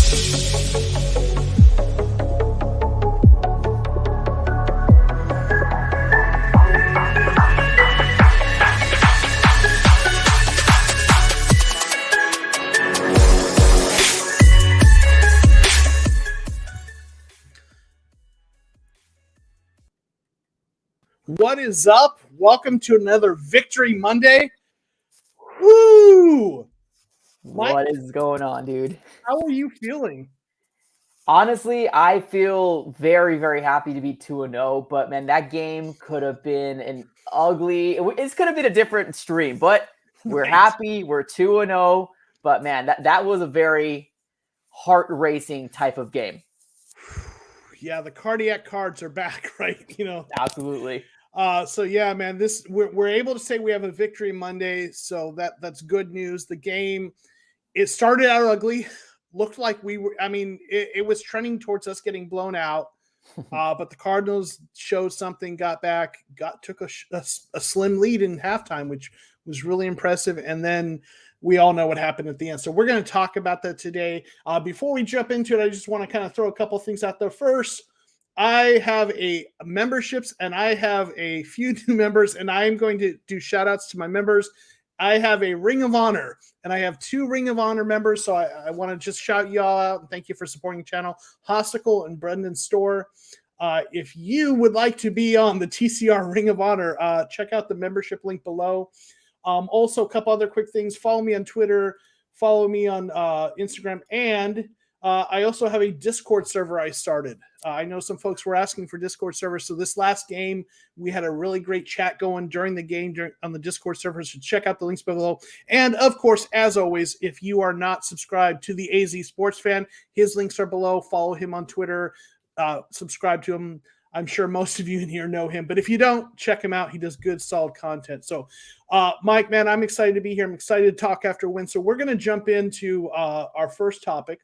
What is up? Welcome to another Victory Monday. Woo! Mike, what is going on, dude? How are you feeling? Honestly, I feel very, very happy to be 2-0, but man, that game could have been an ugly, it's could have been a different stream, but we're happy, we're 2-0, but man, that was a very heart-racing type of game. Yeah, the cardiac cards are back, right? Absolutely. So yeah, man, we're able to say we have a Victory Monday, so that's good news. The game, it started out ugly. Looked like we were, it was trending towards us getting blown out. But the Cardinals showed something, got back, took a slim lead in halftime, which was really impressive. And then we all know what happened at the end. So we're going to talk about that today. Before we jump into it, I just want to kind of throw a couple things out there. First, I have a memberships and I have a few new members, and I am going to do shout outs to my members. I have a Ring of Honor, and I have 2 Ring of Honor members, so I want to just shout y'all out and thank you for supporting the channel. Hosticle and Brendan Store. If you would like to be on the TCR Ring of Honor, check out the membership link below. Also, a couple other quick things. Follow me on Twitter. Follow me on Instagram. And I also have a Discord server I started. I know some folks were asking for Discord servers. So this last game, we had a really great chat going during the game on the Discord server. So check out the links below. And of course, as always, if you are not subscribed to the AZ Sports Fan, his links are below. Follow him on Twitter. Subscribe to him. I'm sure most of you in here know him, but if you don't, check him out. He does good, solid content. So, Mike, man, I'm excited to be here. I'm excited to talk after a win. So we're going to jump into our first topic,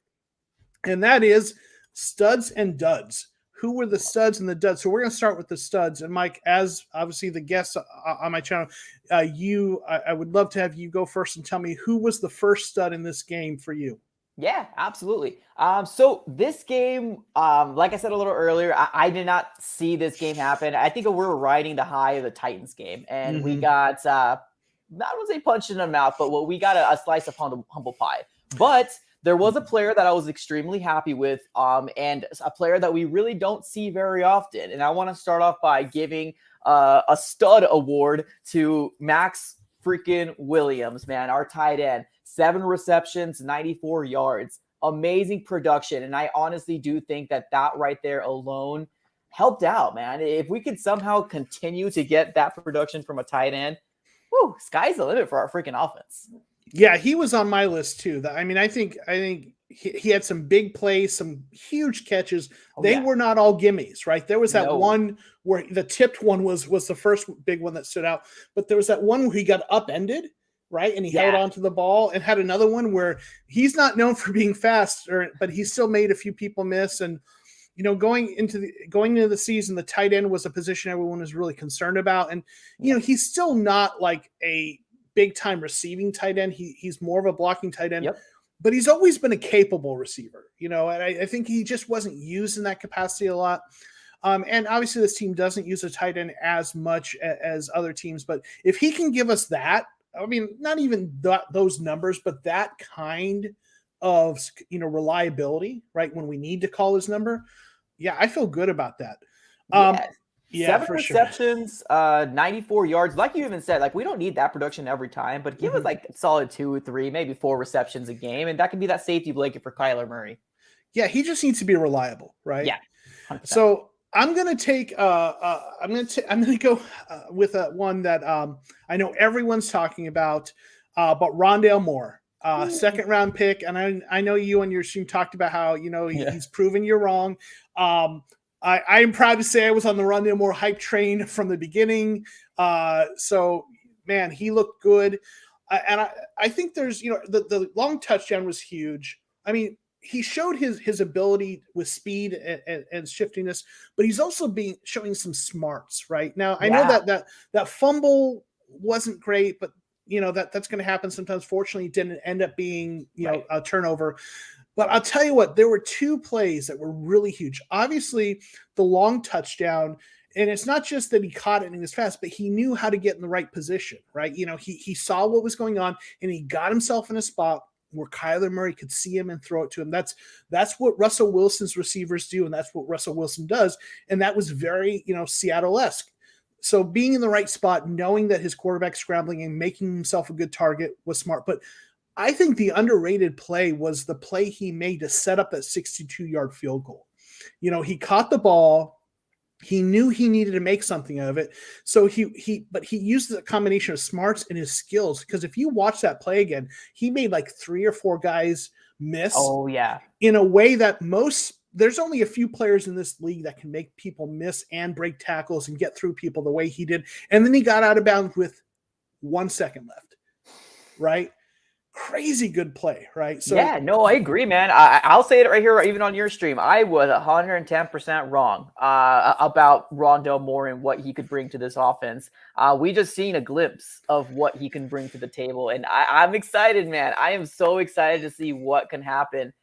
and that is studs and duds. Who were the studs and the duds? So we're going to start with the studs. And Mike, as obviously the guest on my channel, I would love to have you go first and tell me who was the first stud in this game for you. Yeah, absolutely. So this game, like I said a little earlier, I did not see this game happen. I think we were riding the high of the Titans game, and we got, I don't say punched in the mouth, but we got a slice of humble pie. But there was a player that I was extremely happy with, and a player that we really don't see very often. And I want to start off by giving a stud award to Max freaking Williams, man, our tight end. 7 receptions, 94 yards, amazing production. And I honestly do think that right there alone helped out, man. If we could somehow continue to get that production from a tight end, whoo, sky's the limit for our freaking offense. Yeah, he was on my list too. I think he had some big plays, some huge catches. They were not all gimmies, right? There was that one where the tipped one was the first big one that stood out, but there was that one where he got upended, right? And he held on to the ball, and had another one where he's not known for being fast, but he still made a few people miss. And, going into the season, the tight end was a position everyone was really concerned about. And, he's still not like a big time receiving tight end. He's more of a blocking tight end, but he's always been a capable receiver, and I think he just wasn't used in that capacity a lot. And obviously this team doesn't use a tight end as much as other teams, but if he can give us that, not even those numbers, but that kind of, reliability, right? When we need to call his number. Yeah, I feel good about that. Yeah, 7 receptions, 94 yards. Like you even said, like we don't need that production every time, but give us like solid 2 or 3, maybe 4 receptions a game. And that can be that safety blanket for Kyler Murray. Yeah, he just needs to be reliable, right? Yeah. 100%. So I'm going to take I'm going to go with one that I know everyone's talking about, but Rondale Moore, second round pick. And I know you and your team talked about how, he's proven you're wrong. I am proud to say I was on the Rondale Moore hype train from the beginning. So man, he looked good. And I think there's, the long touchdown was huge. He showed his ability with speed and shiftiness, but he's also showing some smarts right now. I know that fumble wasn't great, but that's going to happen sometimes. Fortunately, it didn't end up being a turnover. But I'll tell you what, there were two plays that were really huge. Obviously, the long touchdown, and it's not just that he caught it and he was fast, but he knew how to get in the right position, right? He saw what was going on and he got himself in a spot where Kyler Murray could see him and throw it to him. That's what Russell Wilson's receivers do, and that's what Russell Wilson does. And that was very, Seattle-esque. So being in the right spot, knowing that his quarterback's scrambling and making himself a good target was smart. But I think the underrated play was the play he made to set up that 62-yard field goal. He caught the ball. He knew he needed to make something of it. So he used the combination of smarts and his skills. Because if you watch that play again, he made like 3 or 4 guys miss. Oh, yeah. In a way that there's only a few players in this league that can make people miss and break tackles and get through people the way he did. And then he got out of bounds with 1 second left, right? Crazy good play, right? So yeah, no, I agree, man. I'll say it right here, even on your stream. I was 110% wrong about Rondale Moore and what he could bring to this offense. We just seen a glimpse of what he can bring to the table, and I'm excited, man. I am so excited to see what can happen.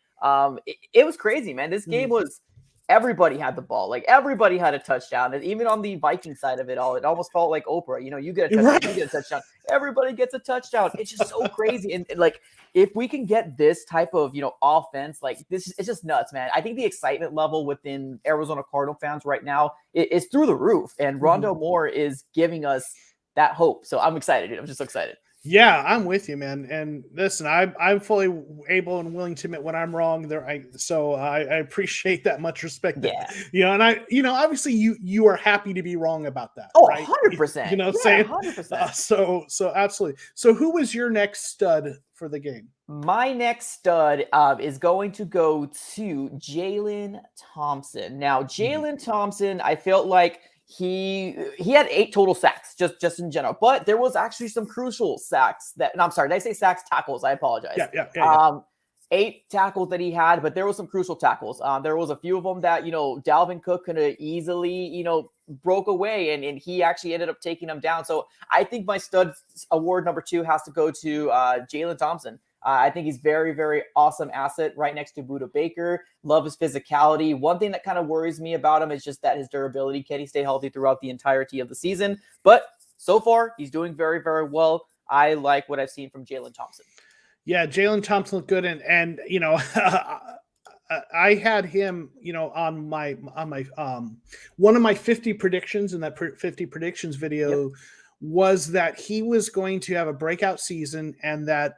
It was crazy, man. This game was. Everybody had the ball. Like, everybody had a touchdown. And even on the Viking side of it all, it almost felt like Oprah. You get a touchdown, right. You get a touchdown. Everybody gets a touchdown. It's just so crazy. And like, if we can get this type of, offense, like this, it's just nuts, man. I think the excitement level within Arizona Cardinal fans right now is through the roof. And Rondale Moore is giving us that hope. So I'm excited, dude. I'm just so excited. Yeah, I'm with you, man. And listen, I'm fully able and willing to admit when I'm wrong there. I appreciate that much respect. Yeah. And obviously you are happy to be wrong about that. Oh, right? 100%. Saying 100%. So absolutely. So who was your next stud for the game? My next stud is going to go to Jalen Thompson. Now, Jalen Thompson, I felt like he had 8 total sacks just in general, but there was actually some crucial sacks I'm sorry, did I say sacks? Tackles. I apologize. Yeah. 8 tackles that he had, but there was some crucial tackles. There was a few of them that, Dalvin Cook could have easily, broke away and he actually ended up taking them down. So I think my stud award number 2 has to go to Jalen Thompson. I think he's very, very awesome asset right next to Budda Baker. Love his physicality. One thing that kind of worries me about him is just that his durability. Can he stay healthy throughout the entirety of the season? But so far, he's doing very, very well. I like what I've seen from Jalen Thompson. Yeah, Jalen Thompson looked good. And I had him, on my one of my 50 predictions in that 50 predictions video was that he was going to have a breakout season and that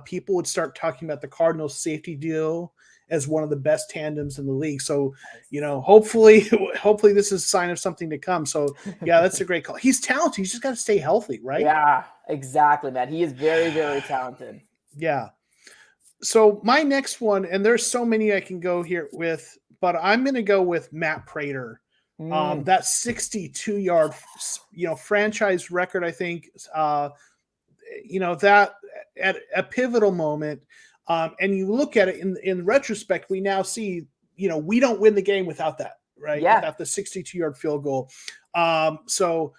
people would start talking about the Cardinals safety deal as one of the best tandems in the league. So, hopefully this is a sign of something to come. So yeah, that's a great call. He's talented. He's just got to stay healthy, right? Yeah, exactly, man. He is very, very talented. Yeah. So my next one, and there's so many I can go here with, but I'm going to go with Matt Prater. That 62-yard, franchise record, I think, that at a pivotal moment. And you look at it in retrospect, we now see, we don't win the game without that, right? Yeah. Without the 62-yard field goal. So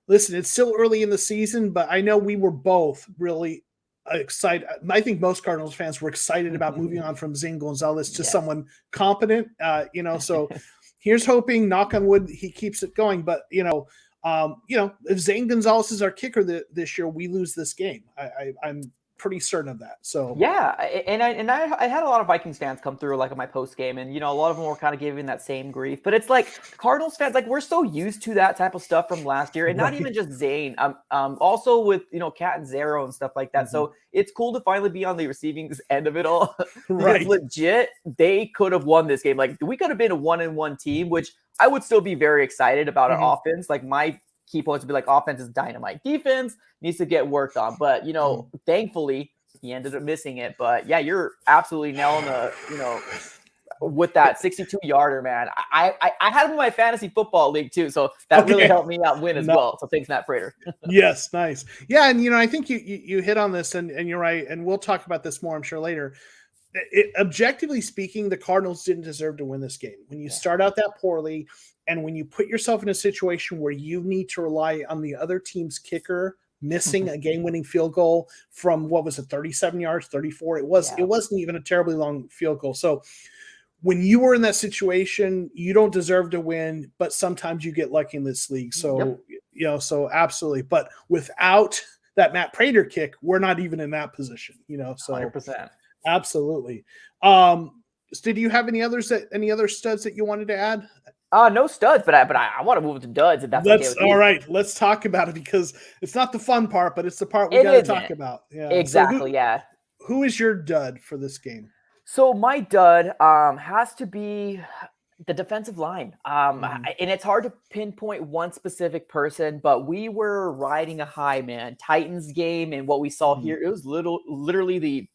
listen, it's still early in the season, but I know we were both really excited. I think most Cardinals fans were excited about moving on from Zane Gonzalez to someone competent, so here's hoping, knock on wood, he keeps it going. But, if Zane Gonzalez is our kicker this year, we lose this game. I'm pretty certain of that. So yeah, and I had a lot of Vikings fans come through like on my post game, and a lot of them were kind of giving that same grief. But it's like Cardinals fans, like we're so used to that type of stuff from last year, and not even just Zane. Also with Cat and Zero and stuff like that. So it's cool to finally be on the receiving end of it all. Because legit, they could have won this game. Like we could have been a 1-1 team, which I would still be very excited about our offense. Like my key points would be like offense is dynamite, defense needs to get worked on. But thankfully he ended up missing it. But yeah, you're absolutely nailing the with that 62-yarder, man. I had him in my fantasy football league too, so that really helped me out win as well. So thanks, Matt Prater. Yes, nice. Yeah, and I think you hit on this, and you're right, and we'll talk about this more, I'm sure, later. Objectively speaking, the Cardinals didn't deserve to win this game. When you start out that poorly, and when you put yourself in a situation where you need to rely on the other team's kicker missing a game-winning field goal from, what was it, 37 yards, 34. It wasn't even a terribly long field goal. So when you were in that situation, you don't deserve to win, but sometimes you get lucky in this league. So, so absolutely. But without that Matt Prater kick, we're not even in that position, so 100%. Absolutely. Did you have any other studs that you wanted to add? No studs, but I want to move to duds if that's okay with you. All right. Let's talk about it, because it's not the fun part, but it's the part we got to talk about. Yeah, exactly. So who is your dud for this game? So my dud has to be the defensive line. And it's hard to pinpoint one specific person, but we were riding a high, man. Titans game, and what we saw here, it was literally the,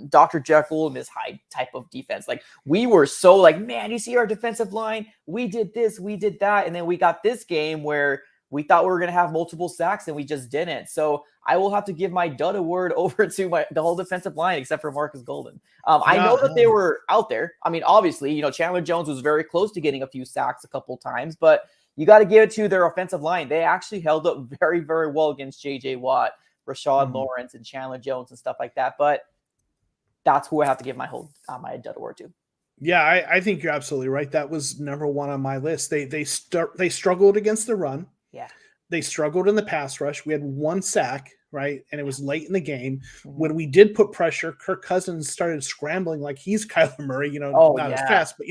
Dr. Jekyll and Miss Hyde type of defense. Like, we were so like, man, you see our defensive line? We did this, we did that. And then we got this game where we thought we were going to have multiple sacks and we just didn't. So I will have to give my dud award over to the whole defensive line, except for Marcus Golden. I know that they were out there. I mean, obviously, Chandler Jones was very close to getting a few sacks a couple times, but you got to give it to their offensive line. They actually held up very, very well against J.J. Watt, Rashad Lawrence, and Chandler Jones and stuff like that. But that's who I have to give my dud award to. Yeah, I think you're absolutely right. That was number one on my list. They struggled against the run. Yeah. They struggled in the pass rush. We had one sack, right? And it was late in the game. When we did put pressure, Kirk Cousins started scrambling like he's Kyler Murray, not as fast, but,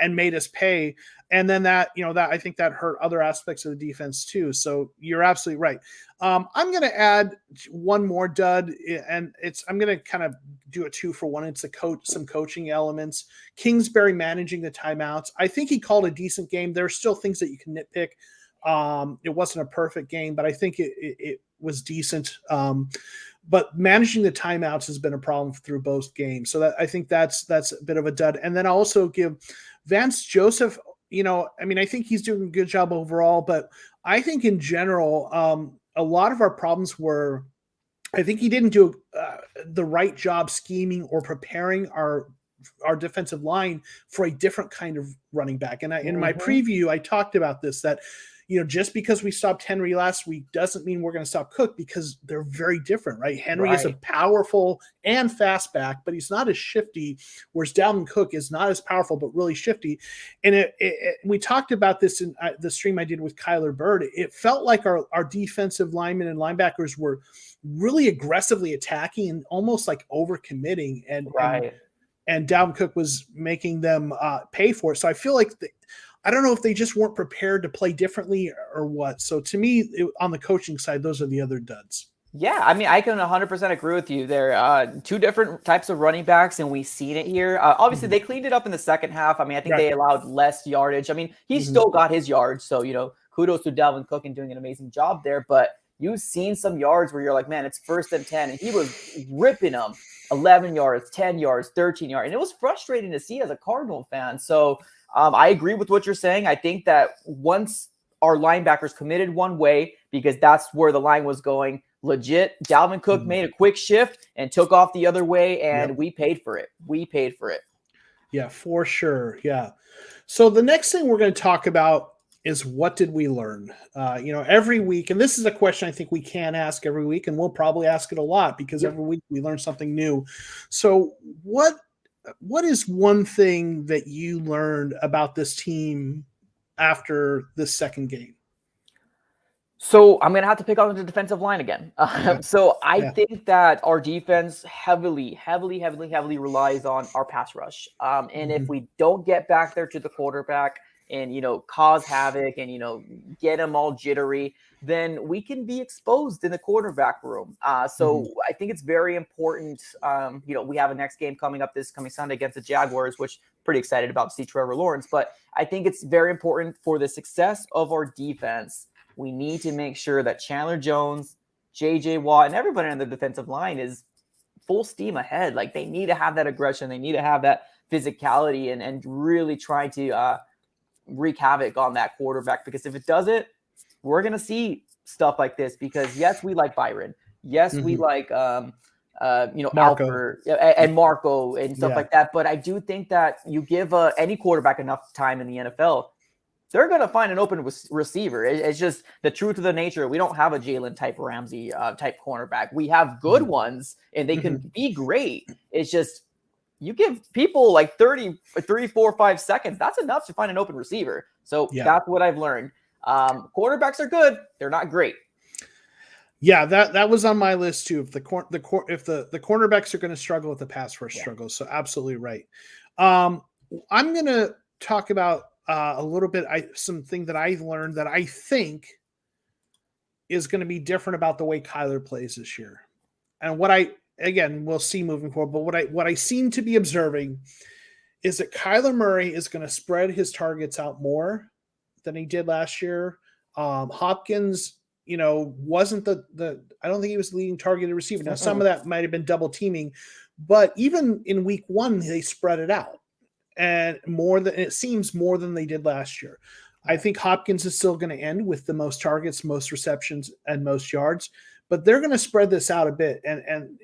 and made us pay. And then that I think that hurt other aspects of the defense too. So you're absolutely right. I'm going to add one more dud, and I'm going to kind of do a 2-for-1. It's some coaching elements. Kingsbury managing the timeouts. I think he called a decent game. There are still things that you can nitpick. It wasn't a perfect game, but I think it was decent. But managing the timeouts has been a problem through both games. So I think that's a bit of a dud. And then I'll also give Vance Joseph, I think he's doing a good job overall, but I think in general, a lot of our problems were, I think he didn't do the right job scheming or preparing our defensive line for a different kind of running back. And in my preview, I talked about this, that just because we stopped Henry last week doesn't mean we're going to stop Cook, because they're very different, right? Henry is a powerful and fast back, but he's not as shifty, whereas Dalvin Cook is not as powerful, but really shifty. And we talked about this in the stream I did with Kyler Bird. It felt like our defensive linemen and linebackers were really aggressively attacking and almost like overcommitting, and Dalvin Cook was making them pay for it. So I feel like I don't know if they just weren't prepared to play differently or what. So to me, on the coaching side, those are the other duds. Yeah, I mean, I can 100% agree with you. They're two different types of running backs, and we've seen it here. Obviously, they cleaned it up in the second half. I mean, I think they allowed less yardage. I mean, he still got his yards. So, kudos to Dalvin Cook and doing an amazing job there. But you've seen some yards where you're like, man, it's 1st and 10. And he was ripping them 11 yards, 10 yards, 13 yards. And it was frustrating to see as a Cardinal fan. So, I agree with what you're saying. I think that once our linebackers committed one way, because that's where the line was going, legit, Dalvin Cook made a quick shift and took off the other way, and we paid for it. Yeah, for sure. Yeah. So the next thing we're going to talk about is, what did we learn? Every week, and this is a question I think we can ask every week, and we'll probably ask it a lot, because every week we learn something new. So what is one thing that you learned about this team after this second game? So I'm going to have to pick on the defensive line again. So I think that our defense heavily relies on our pass rush. And if we don't get back there to the quarterback and, cause havoc and, get them all jittery, then we can be exposed in the quarterback room. So I think it's very important. We have a next game coming up this coming Sunday against the Jaguars, which I'm pretty excited about to see Trevor Lawrence. But I think it's very important for the success of our defense. We need to make sure that Chandler Jones, J.J. Watt, and everybody on the defensive line is full steam ahead. Like, they need to have that aggression. They need to have that physicality and really try to wreak havoc on that quarterback, because if it doesn't, we're going to see stuff like this. Because yes, we like Byron. Yes, we like, Marco. Alfred and Marco and stuff like that. But I do think that you give any quarterback enough time in the NFL, they're going to find an open receiver. It's just the truth of the nature. We don't have a Jalen type Ramsey type cornerback. We have good ones, and they can be great. It's just you give people like 30, 4, 5 seconds. That's enough to find an open receiver. So that's what I've learned. Quarterbacks are good. They're not great. Yeah, that was on my list too. If the cornerbacks are going to struggle, if the pass rush struggles, so absolutely right. I'm going to talk about a little bit something that I learned that I think is going to be different about the way Kyler plays this year, and we'll see moving forward. But what I seem to be observing is that Kyler Murray is going to spread his targets out more than he did last year. Hopkins, wasn't I don't think he was the leading targeted receiver. Now, some of that might have been double teaming, but even in week 1, they spread it out and it seems more than they did last year. I think Hopkins is still going to end with the most targets, most receptions, and most yards, but they're going to spread this out a bit. And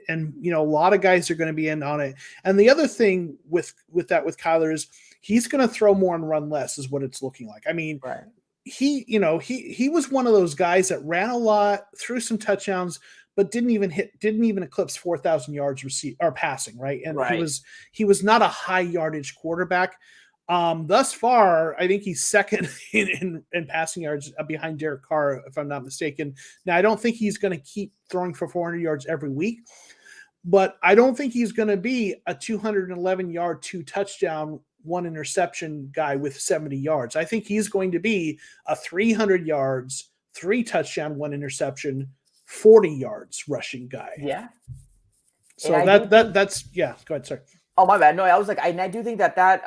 a lot of guys are going to be in on it. And the other thing with Kyler is he's going to throw more and run less is what it's looking like. I mean, right. He was one of those guys that ran a lot, threw some touchdowns, but didn't even eclipse 4,000 yards passing, right? And he was not a high yardage quarterback. Thus far, I think he's second in passing yards behind Derek Carr, if I'm not mistaken. Now, I don't think he's going to keep throwing for 400 yards every week, but I don't think he's going to be a 211 yard, 2 touchdown, 1 interception guy with 70 yards. I think he's going to be a 300 yards, 3 touchdown, 1 interception, 40 yards rushing guy. Yeah. So that's go ahead, sir. Oh, my bad. No, I was like, I do think that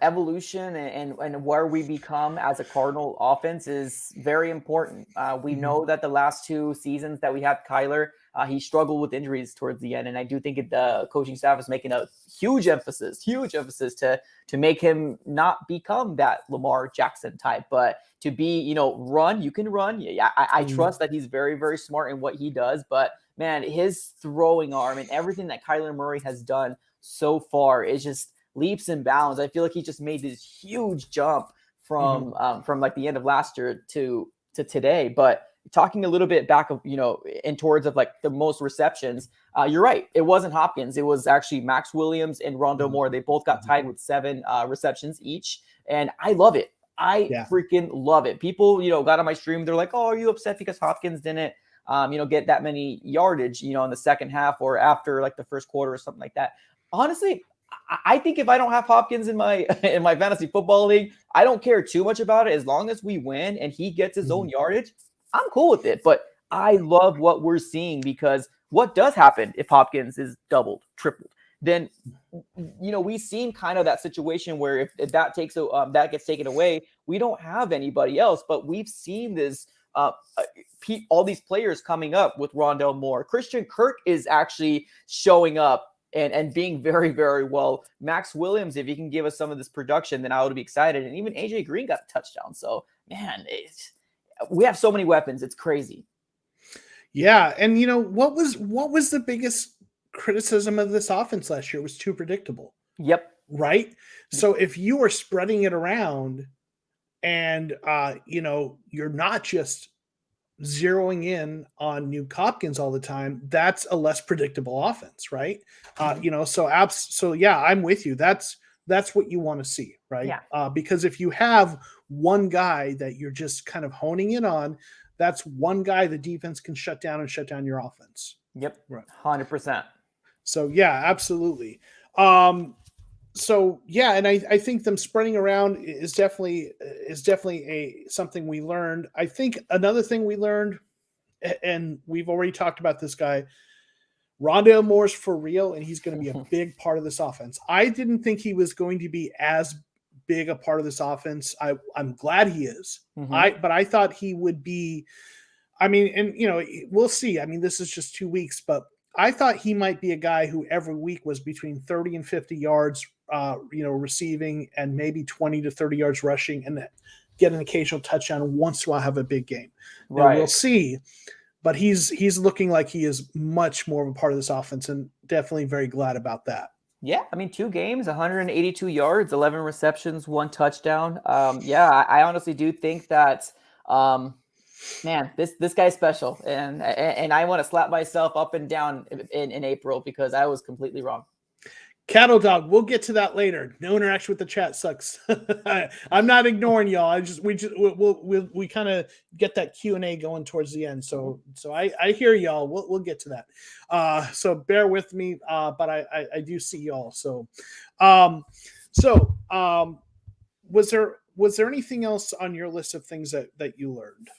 evolution and where we become as a Cardinal offense is very important. We know that the last 2 seasons that we had Kyler, he struggled with injuries towards the end. And I do think the coaching staff is making a huge emphasis to make him not become that Lamar Jackson type, but to be, run, you can run. Yeah, I trust that he's very, very smart in what he does. But, man, his throwing arm and everything that Kyler Murray has done so far is just leaps and bounds. I feel like he just made this huge jump from like the end of last year to today. But talking a little bit back of, in towards of like the most receptions, you're right. It wasn't Hopkins. It was actually Max Williams and Rondale Moore. They both got tied with 7 receptions each. And I love it. I freaking love it. People, got on my stream. They're like, oh, are you upset because Hopkins didn't, get that many yardage, in the second half or after like the first quarter or something like that? Honestly, I think if I don't have Hopkins in my fantasy football league, I don't care too much about it. As long as we win and he gets his own yardage, I'm cool with it. But I love what we're seeing, because what does happen if Hopkins is doubled, tripled? Then, we've seen kind of that situation where if that gets taken away, we don't have anybody else. But we've seen this, all these players coming up with Rondale Moore. Christian Kirk is actually showing up and being very, very well. Max Williams, if he can give us some of this production, then I would be excited. And even AJ Green got a touchdown. So, man, we have so many weapons. It's crazy. Yeah. And what was the biggest criticism of this offense last year? It was too predictable. Yep. Right. So if you are spreading it around and, you're not just zeroing in on Nuke Hopkins all the time, that's a less predictable offense. Right. So yeah, I'm with you. That's what you want to see. Right. Yeah. Because if you have one guy that you're just kind of honing in on, that's one guy the defense can shut down your offense. Yep. Right. 100%. So yeah, absolutely. So yeah, and I think them spreading around is definitely something we learned. I think another thing we learned, and we've already talked about this guy, Rondale Moore's for real, and he's going to be a big part of this offense. I didn't think he was going to be as big a part of this offense. I'm glad he is. But I thought he would be. I mean, and we'll see. I mean, this is just 2 weeks, but I thought he might be a guy who every week was between 30 and 50 yards, receiving, and maybe 20 to 30 yards rushing, and get an occasional touchdown once in a while, have a big game. Right. Now, we'll see. But he's looking like he is much more of a part of this offense, and definitely very glad about that. Yeah, I mean, 2 games, 182 yards, 11 receptions, 1 touchdown. Yeah, I honestly do think that, man, this guy's special, and I want to slap myself up and down in April because I was completely wrong. Cattle Dog, we'll get to that later. No interaction with the chat sucks. I'm not ignoring y'all. We kind of get that Q&A going towards the end. So I hear y'all. We'll get to that. So bear with me. But I do see y'all. So was there anything else on your list of things that you learned?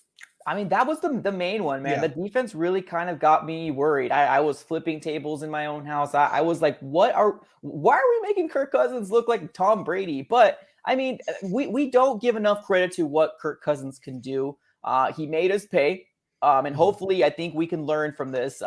I mean, that was the main one, man. Yeah. The defense really kind of got me worried. I was flipping tables in my own house. I was like, why are we making Kirk Cousins look like Tom Brady? But I mean, we don't give enough credit to what Kirk Cousins can do. He made us pay. And hopefully I think we can learn from this.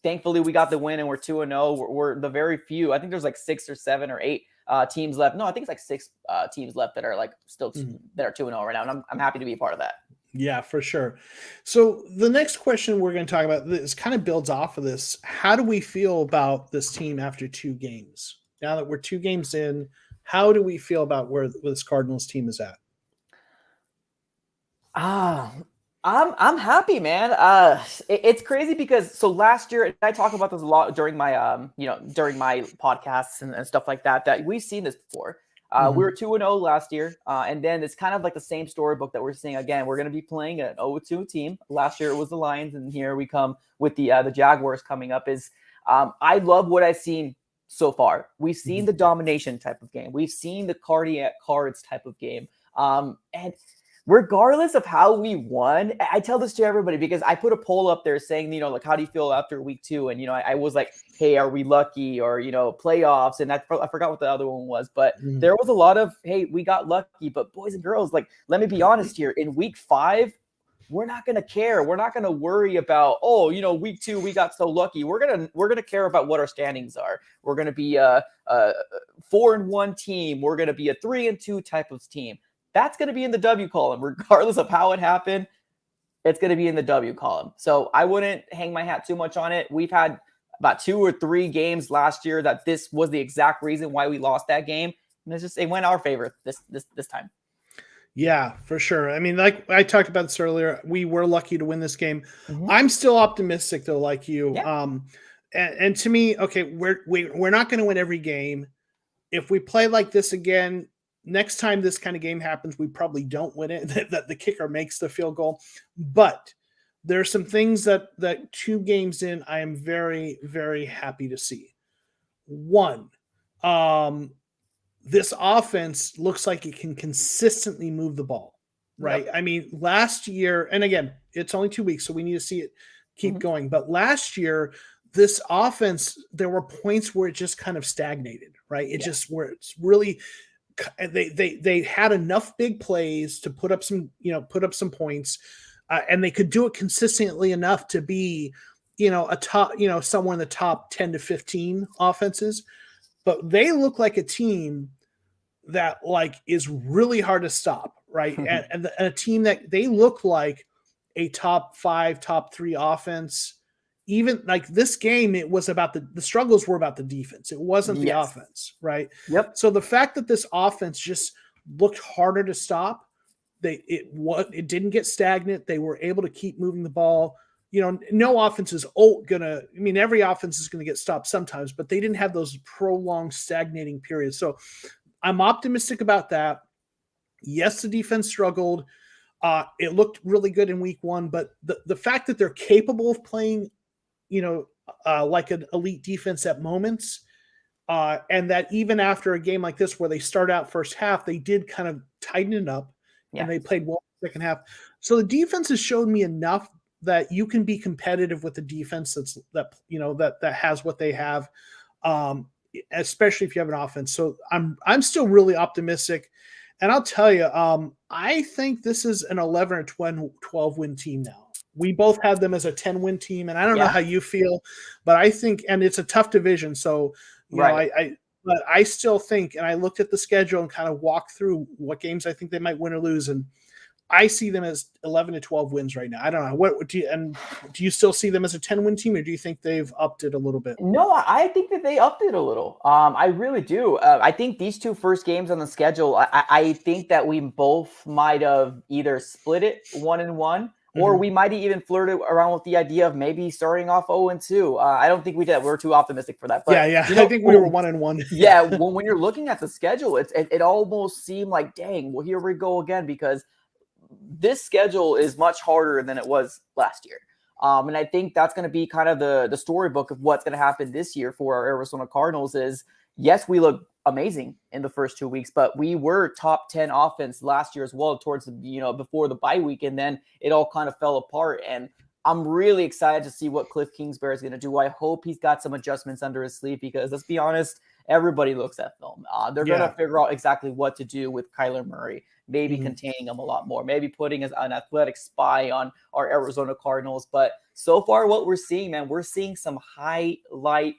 Thankfully we got the win and we're 2-0. We're the very few. I think there's like 6 or 7 or 8 teams left. No, I think it's like 6 teams left that are like still that are 2-0 right now. And I'm happy to be a part of that. Yeah, for sure. So the next question we're going to talk about this kind of builds off of this. How do we feel about this team after 2 games? Now that we're 2 games in, how do we feel about where this Cardinals team is at? I'm happy, man. It's crazy because so last year I talk about this a lot during my during my podcasts and stuff like that. That we've seen this before. We were 2-0 last year, and then it's kind of like the same storybook that we're seeing again. We're going to be playing an 0-2 team. Last year it was the Lions, and here we come with the Jaguars coming up. I love what I've seen so far. We've seen the domination type of game. We've seen the cardiac cards type of game, and regardless of how we won, I tell this to everybody because I put a poll up there saying, like, how do you feel after week 2? And, I was like, hey, are we lucky? Or, playoffs. And I forgot what the other one was, but there was a lot of, hey, we got lucky. But boys and girls, like, let me be honest here. In week 5, we're not going to care. We're not going to worry about, week 2, we got so lucky. We're going to care about what our standings are. We're going to be a 4-1 team. We're going to be a 3-2 type of team. That's going to be in the W column, regardless of how it happened. It's going to be in the W column. So I wouldn't hang my hat too much on it. We've had about 2 or 3 games last year that this was the exact reason why we lost that game. And it went our favor this time. Yeah, for sure. I mean, like I talked about this earlier, we were lucky to win this game. I'm still optimistic though, like you. Yeah. And to me, okay, we're not going to win every game. If we play like this again, next time this kind of game happens, we probably don't win it, that the kicker makes the field goal. But there's some things that 2 games in, I am very, very happy to see. One, this offense looks like it can consistently move the ball, right? Yep. I mean, last year, and again, it's only 2 weeks, so we need to see it keep going. But last year, this offense, there were points where it just kind of stagnated, right? It just where it's really – they had enough big plays to put up some points, and they could do it consistently enough to be, a top, somewhere in the top 10 to 15 offenses. But they look like a team that is really hard to stop, right? and a team that they look like a top 5, top 3 offense. Even like this game, it was about the struggles were about the defense. It wasn't the offense, right? Yep. So the fact that this offense just looked harder to stop, it didn't get stagnant. They were able to keep moving the ball. No offense is every offense is gonna get stopped sometimes, but they didn't have those prolonged stagnating periods. So I'm optimistic about that. Yes, the defense struggled. It looked really good in week 1, but the fact that they're capable of playing like an elite defense at moments, and that even after a game like this where they start out first half, they did kind of tighten it up and they played well second half. So the defense has showed me enough that you can be competitive with the defense that has what they have, especially if you have an offense. So I'm still really optimistic, and I'll tell you, I think this is an 11 or 12 win team now. We both have them as a 10-win team, and I don't know how you feel, but I think, and it's a tough division, so but I still think, and I looked at the schedule and kind of walked through what games I think they might win or lose, and I see them as 11 to 12 wins right now. I don't know. What do you still see them as a 10-win team, or do you think they've upped it a little bit? No, I think that they upped it a little. I really do. I think these two first games on the schedule, I think that we both might have either split it 1-1, or we might have even flirted around with the idea of maybe starting off 0-2. I don't think we did. We're too optimistic for that. But yeah. I think we were 1-1. Yeah, when you're looking at the schedule, it almost seemed like, dang, well, here we go again, because this schedule is much harder than it was last year. And I think that's going to be kind of the storybook of what's going to happen this year for our Arizona Cardinals is, yes, we look amazing in the first 2 weeks, but we were top 10 offense last year as well towards before the bye week, and then it all kind of fell apart. And I'm really excited to see what Cliff Kingsbury is going to do. I hope he's got some adjustments under his sleeve, because let's be honest, everybody looks at film. They're going to figure out exactly what to do with Kyler Murray, maybe containing him a lot more, maybe putting an athletic spy on our Arizona Cardinals. But so far what we're seeing, man, we're seeing some highlight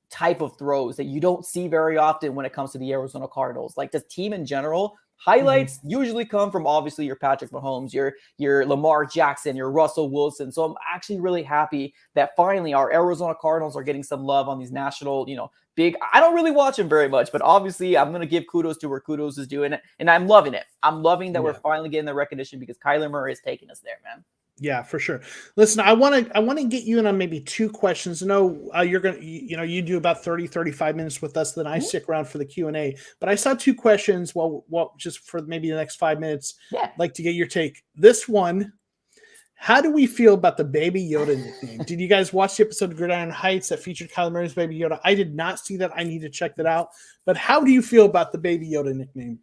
type of throws that you don't see very often when it comes to the Arizona Cardinals. Like the team in general, highlights usually come from obviously your Patrick Mahomes, your Lamar Jackson, your Russell Wilson. So I'm actually really happy that finally our Arizona Cardinals are getting some love on these national, big. I don't really watch them very much, but obviously I'm going to give kudos to where kudos is doing it. And I'm loving it. I'm loving that we're finally getting the recognition, because Kyler Murray is taking us there, man. Yeah, for sure. Listen, I want to get you in on maybe two questions. No, you're going to, you do about 30, 35 minutes with us. Then I stick around for the Q&A, but I saw two questions. Well, just for maybe the next 5 minutes, I'd like to get your take. This one, how do we feel about the Baby Yoda nickname? Did you guys watch the episode of Gridiron Heights that featured Kyler Murray's Baby Yoda? I did not see that. I need to check that out. But how do you feel about the Baby Yoda nickname?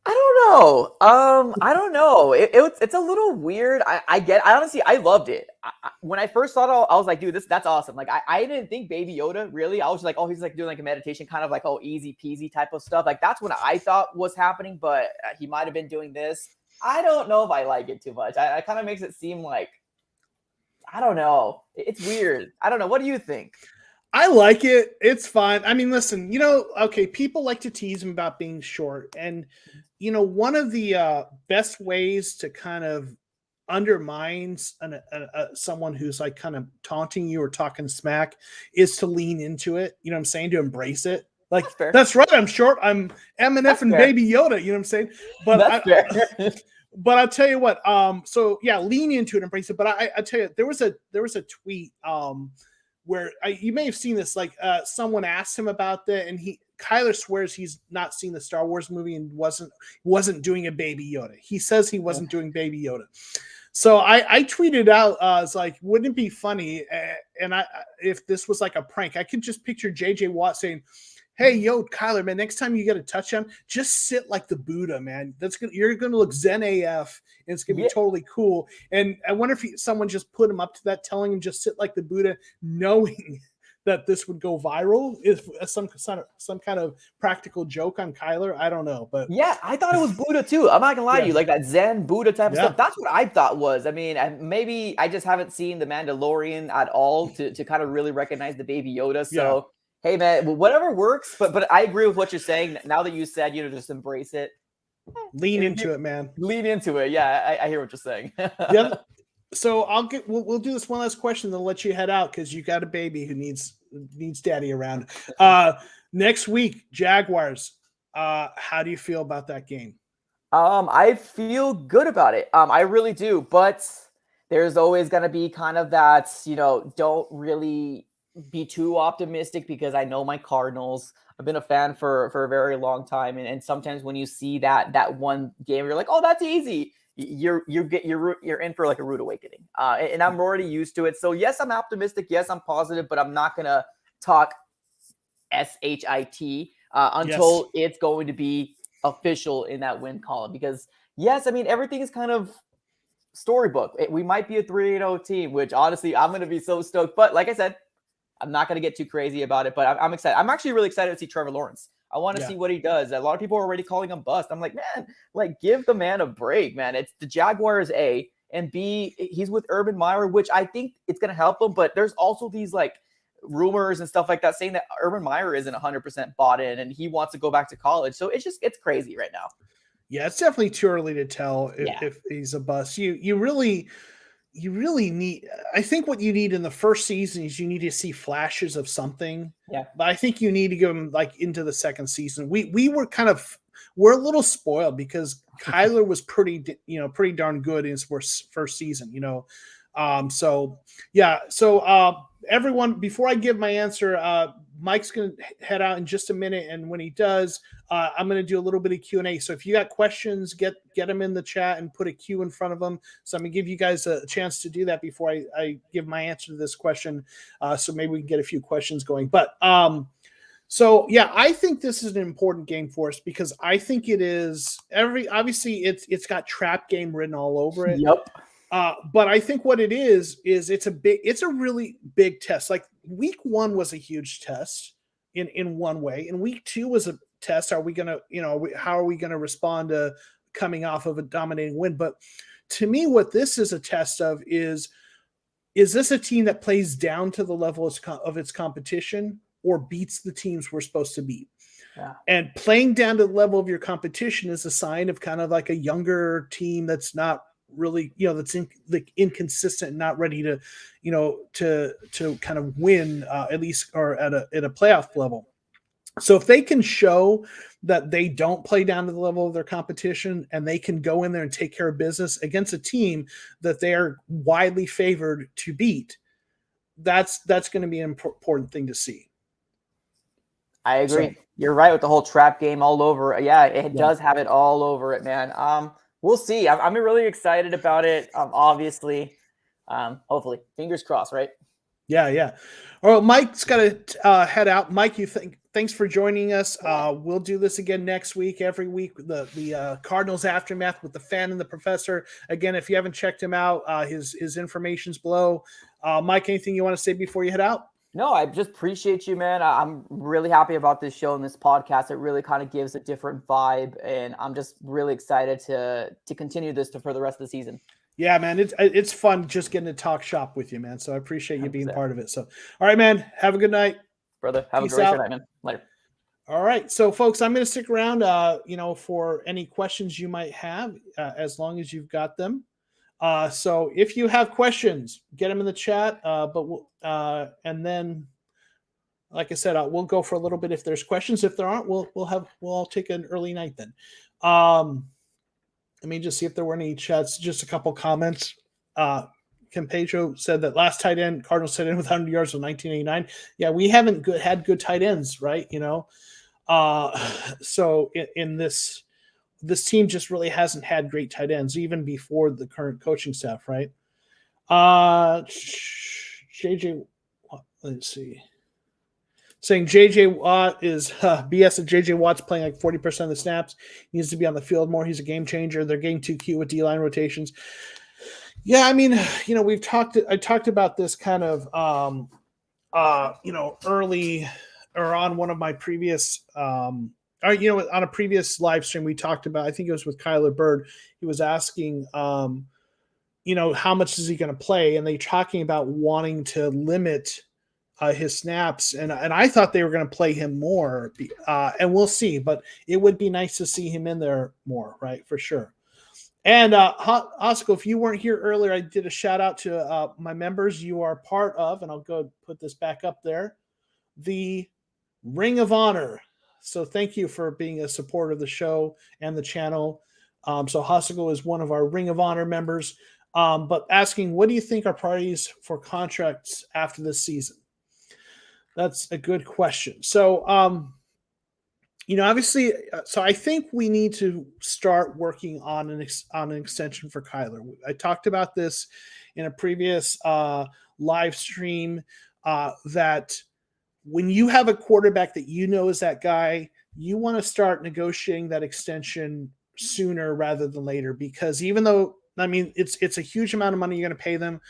I don't know. I don't know. It's a little weird. I honestly, I loved it. When I first saw it, I was like, dude, that's awesome. Like, I didn't think Baby Yoda, really. I was just like, oh, he's like doing like a meditation, kind of like, oh, easy peasy type of stuff. Like, that's what I thought was happening, but he might have been doing this. I don't know if I like it too much. I kind of makes it seem like, I don't know. It's weird. I don't know. What do you think? I like it. It's fine. I mean, listen, okay, people like to tease him about being short. And, one of the best ways to kind of undermine someone who's like kind of taunting you or talking smack is to lean into it. You know what I'm saying? To embrace it. Like, that's right. I'm short. I'm M&F and Baby Yoda. You know what I'm saying? But but I'll tell you what. So yeah, lean into it, embrace it. But I tell you, there was a tweet where you may have seen this. Like someone asked him about that, and Kyler swears he's not seen the Star Wars movie and wasn't doing a Baby Yoda. He says he wasn't doing Baby Yoda. So I tweeted out, it's like, wouldn't it be funny? And if this was like a prank, I could just picture JJ Watt saying, hey, yo, Kyler, man, next time you get a touchdown, just sit like the Buddha, man. You're gonna look Zen AF, and it's gonna be totally cool. And I wonder if someone just put him up to that, telling him just sit like the Buddha, knowing that this would go viral, is some kind of practical joke on Kyler. I don't know, but yeah, I thought it was Buddha too. I'm not gonna lie to you, like that Zen Buddha type of stuff. That's what I thought was. I mean, maybe I just haven't seen The Mandalorian at all to kind of really recognize the Baby Yoda. So. Hey man, whatever works, but I agree with what you're saying. Now that you said, just embrace it. Lean into it, man. Lean into it. Yeah, I hear what you're saying. Yeah. So we'll do this one last question, then I'll let you head out because you got a baby who needs daddy around. Next week, Jaguars. How do you feel about that game? I feel good about it. I really do, but there's always gonna be kind of that, don't really be too optimistic, because I know my Cardinals. I've been a fan for a very long time, and sometimes when you see that one game, you're like, oh, that's easy. You're in for like a rude awakening, and I'm already used to it. So yes, I'm optimistic. Yes, I'm positive, but I'm not gonna talk shit until it's going to be official in that win column. Because yes, I mean everything is kind of storybook. We might be a 3-0 team, which honestly I'm gonna be so stoked. But like I said, I'm not going to get too crazy about it, but I'm excited. I'm actually really excited to see Trevor Lawrence. I want to see what he does. A lot of people are already calling him bust. I'm like, man, like give the man a break, man. It's the Jaguars, A, and B, he's with Urban Meyer, which I think it's going to help him. But there's also these like rumors and stuff like that saying that Urban Meyer isn't 100% bought in and he wants to go back to college. So it's crazy right now. Yeah, it's definitely too early to tell Yeah. if he's a bust. You really need. I think what you need in the first season is you need to see flashes of something. Yeah. But I think you need to give him like into the second season. We were we're a little spoiled because Kyler was pretty darn good in his first season. So yeah. So everyone, before I give my answer, Mike's going to head out in just a minute, and when he does, I'm going to do a little bit of Q&A. So if you got questions, get them in the chat and put a Q in front of them. So I'm going to give you guys a chance to do that before I give my answer to this question. So maybe we can get a few questions going. But so yeah, I think this is an important game for us because I think it is obviously it's got trap game written all over it. Yep. But I think what it is it's a really big test. Like week 1 was a huge test in one way, and week 2 was a test. Are we gonna, how are we gonna respond to coming off of a dominating win? But to me, what this is a test of is this a team that plays down to the level of its competition or beats the teams we're supposed to beat? Yeah. And playing down to the level of your competition is a sign of kind of like a younger team that's not really, that's inconsistent and not ready to, to kind of win at least or at a playoff level. So if they can show that they don't play down to the level of their competition and they can go in there and take care of business against a team that they are widely favored to beat, that's going to be an important thing to see. I agree. So, you're right with the whole trap game all over. Yeah, it does have it all over it, man. We'll see. I'm really excited about it. Obviously, hopefully, fingers crossed, right? Yeah. All right, Mike's got to head out. Mike, thanks for joining us. We'll do this again next week. Every week, the Cardinals Aftermath with the Fan and the Professor. Again, if you haven't checked him out, his information's below. Mike, anything you want to say before you head out? No, I just appreciate you, man. I'm really happy about this show and this podcast. It really kind of gives a different vibe, and I'm just really excited to continue this for the rest of the season. Yeah, man, it's fun just getting to talk shop with you, man. So I appreciate you being part of it. So, all right, man, have a good night, brother. Have a great night, man. Later. All right, so folks, I'm going to stick around, for any questions you might have, as long as you've got them. So if you have questions, get them in the chat. And then, like I said, we'll go for a little bit if there's questions. If there aren't, we'll all take an early night then. Let me just see if there were any chats. Just a couple comments. Campejo said that last tight end, Cardinals tight end with 100 yards in 1989. Yeah, we haven't had good tight ends, right? So in this team just really hasn't had great tight ends, even before the current coaching staff, right? JJ, let's see. Saying JJ Watt is BS that JJ Watt's playing like 40% of the snaps. He needs to be on the field more. He's a game changer. They're getting too cute with D-line rotations. Yeah, I mean, I talked about this kind of, early or on one of my previous, on a previous live stream, we talked about, I think it was with Kyler Bird. He was asking, how much is he going to play? And they talking about wanting to limit his snaps, and I thought they were going to play him more, and we'll see. But it would be nice to see him in there more, right? For sure. And Oscar, if you weren't here earlier, I did a shout out to my members. You are part of, and I'll go put this back up there, the Ring of Honor. So thank you for being a supporter of the show and the channel. So Hosco is one of our Ring of Honor members. But asking, what do you think are priorities for contracts after this season? That's a good question. So, obviously, so I think we need to start working on an extension for Kyler. I talked about this in a previous live stream, that when you have a quarterback that is that guy, you want to start negotiating that extension sooner rather than later, because even though, it's a huge amount of money you're going to pay them,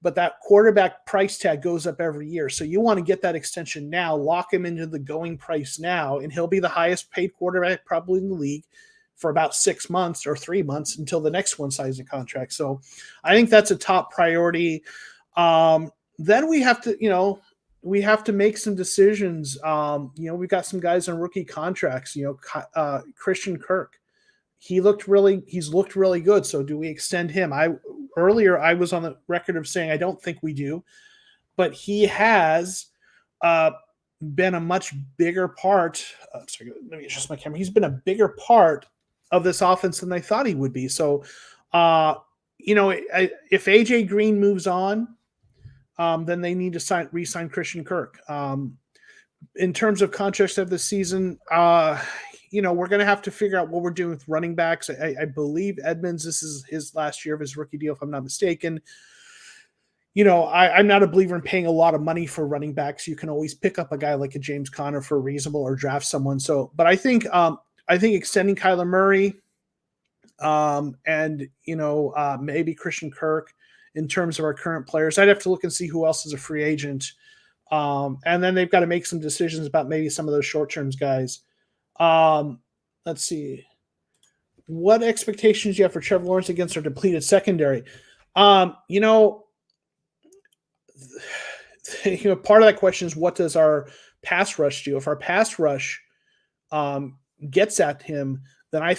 but that quarterback price tag goes up every year. So you want to get that extension now, lock him into the going price now, and he'll be the highest paid quarterback probably in the league for about 6 months or 3 months until the next one signs a contract. So I think that's a top priority. Then we have to make some decisions. We've got some guys on rookie contracts, Christian Kirk. he's looked really good. So do we extend him? Earlier I was on the record of saying I don't think we do, but he has been a much bigger part. Sorry, let me adjust my camera. He's been a bigger part of this offense than they thought he would be. So, if AJ Green moves on, then they need to re-sign Christian Kirk. In terms of contracts of the season, we're going to have to figure out what we're doing with running backs. I believe Edmonds, this is his last year of his rookie deal, if I'm not mistaken. I'm not a believer in paying a lot of money for running backs. You can always pick up a guy like a James Conner for reasonable or draft someone. So, but I think extending Kyler Murray, and maybe Christian Kirk in terms of our current players. I'd have to look and see who else is a free agent. And then they've got to make some decisions about maybe some of those short-term guys. Let's see. What expectations do you have for Trevor Lawrence against our depleted secondary? Part of that question is, what does our pass rush do? If our pass rush gets at him, then I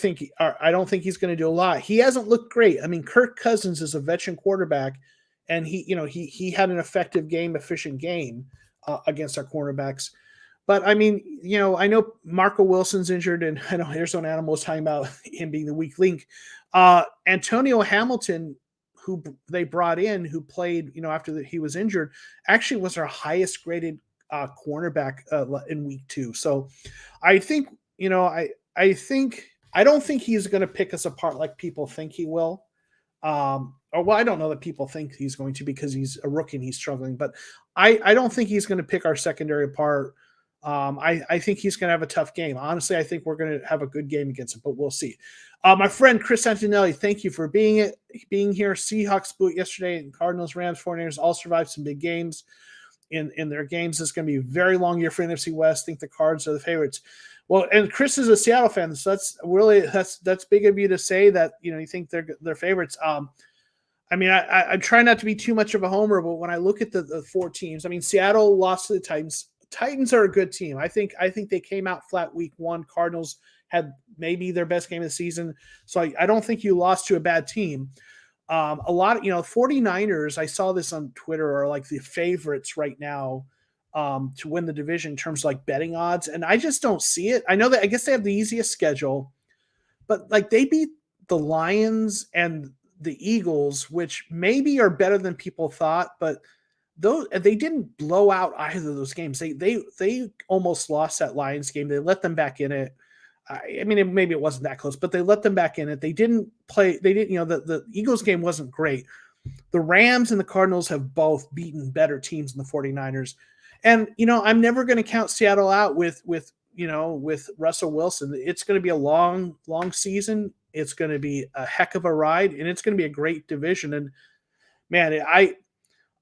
don't think he's going to do a lot. He hasn't looked great. I mean, Kirk Cousins is a veteran quarterback, and he had an efficient game against our cornerbacks. But I mean, I know Marco Wilson's injured, and I know Arizona Animal was talking about him being the weak link. Antonio Hamilton, who they brought in, who played, after he was injured, actually was our highest graded cornerback in week 2. So I think, I don't think he's going to pick us apart like people think he will. I don't know that people think he's going to, because he's a rookie and he's struggling, but I don't think he's going to pick our secondary apart. I think he's going to have a tough game. Honestly, I think we're going to have a good game against him, but we'll see. My friend Chris Antonelli, thank you for being here. Seahawks boot yesterday, and Cardinals, Rams, 49ers all survived some big games in their games. It's going to be a very long year for NFC West. I think the Cards are the favorites. Well, and Chris is a Seattle fan, so that's big of you to say that you think they're favorites. I mean, I try not to be too much of a homer, but when I look at the 4 teams, I mean, Seattle lost to the Titans. Titans are a good team. I think they came out flat week 1. Cardinals had maybe their best game of the season. So I don't think you lost to a bad team. A lot of, 49ers, I saw this on Twitter, are like the favorites right now to win the division in terms of like betting odds. And I just don't see it. I guess they have the easiest schedule, but like they beat the Lions and the Eagles, which maybe are better than people thought, but they didn't blow out either of those games. They almost lost that Lions game. They let them back in it. I mean, maybe it wasn't that close, but they let them back in it. They didn't play. They didn't. The Eagles game wasn't great. The Rams and the Cardinals have both beaten better teams than the 49ers. And I'm never going to count Seattle out with Russell Wilson. It's going to be a long season. It's going to be a heck of a ride, and it's going to be a great division. And man,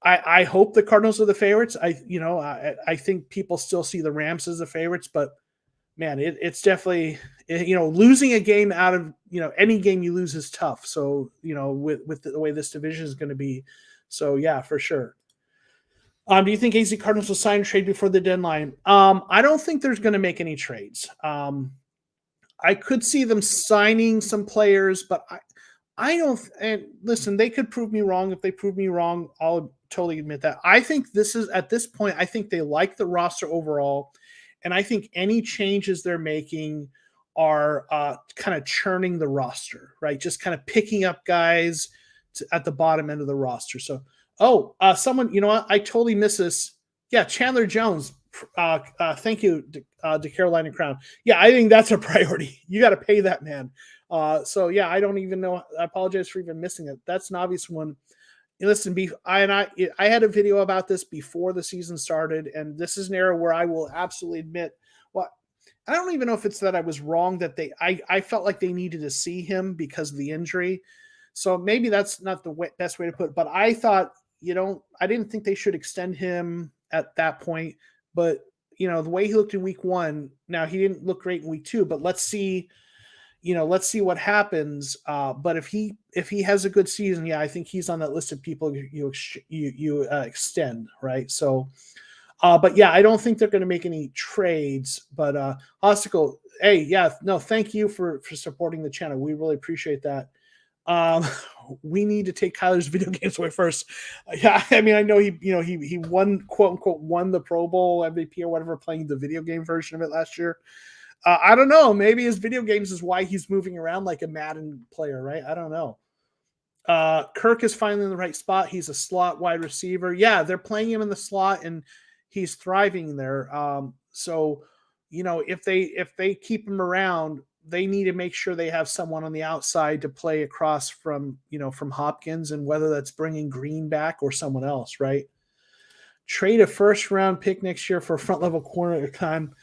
I hope the Cardinals are the favorites. I think people still see the Rams as the favorites, but man, it's definitely, losing a game out of, any game you lose is tough. So, with the way this division is going to be. So yeah, for sure. Do you think AZ Cardinals will sign and trade before the deadline? I don't think there's going to make any trades. I could see them signing some players, but I don't. And listen, they could prove me wrong. If they prove me wrong, I'll totally admit that. I think at this point, I think they like the roster overall, and I think any changes they're making are kind of churning the roster, right? Just kind of picking up guys at the bottom end of the roster. So, someone, I totally miss this. Yeah, Chandler Jones. Thank you, to Carolina Crown. Yeah, I think that's a priority. You got to pay that man. So yeah, I don't even know. I apologize for even missing it. That's an obvious one. Listen, I had a video about this before the season started, and this is an area where I will absolutely admit, well, I don't even know if it's that I was wrong that I felt like they needed to see him because of the injury. So maybe that's not the best way to put it, but I thought, I didn't think they should extend him at that point, but the way he looked in week 1, now he didn't look great in week 2, but let's see what happens. But if he has a good season, yeah, I think he's on that list of people you extend, right? So But yeah, I don't think they're going to make any trades. But Osticle, hey, yeah, no, thank you for supporting the channel. We really appreciate that. We need to take Kyler's video games away first. Yeah, I mean, I know he won, quote unquote, won the Pro Bowl MVP or whatever, playing the video game version of it last year. I don't know. Maybe his video games is why he's moving around like a Madden player, right? I don't know. Kirk is finally in the right spot. He's a slot wide receiver. Yeah, they're playing him in the slot, and he's thriving there. So, if they keep him around, they need to make sure they have someone on the outside to play across from Hopkins, and whether that's bringing Green back or someone else, right? Trade a first round pick next year for a front level corner at a time.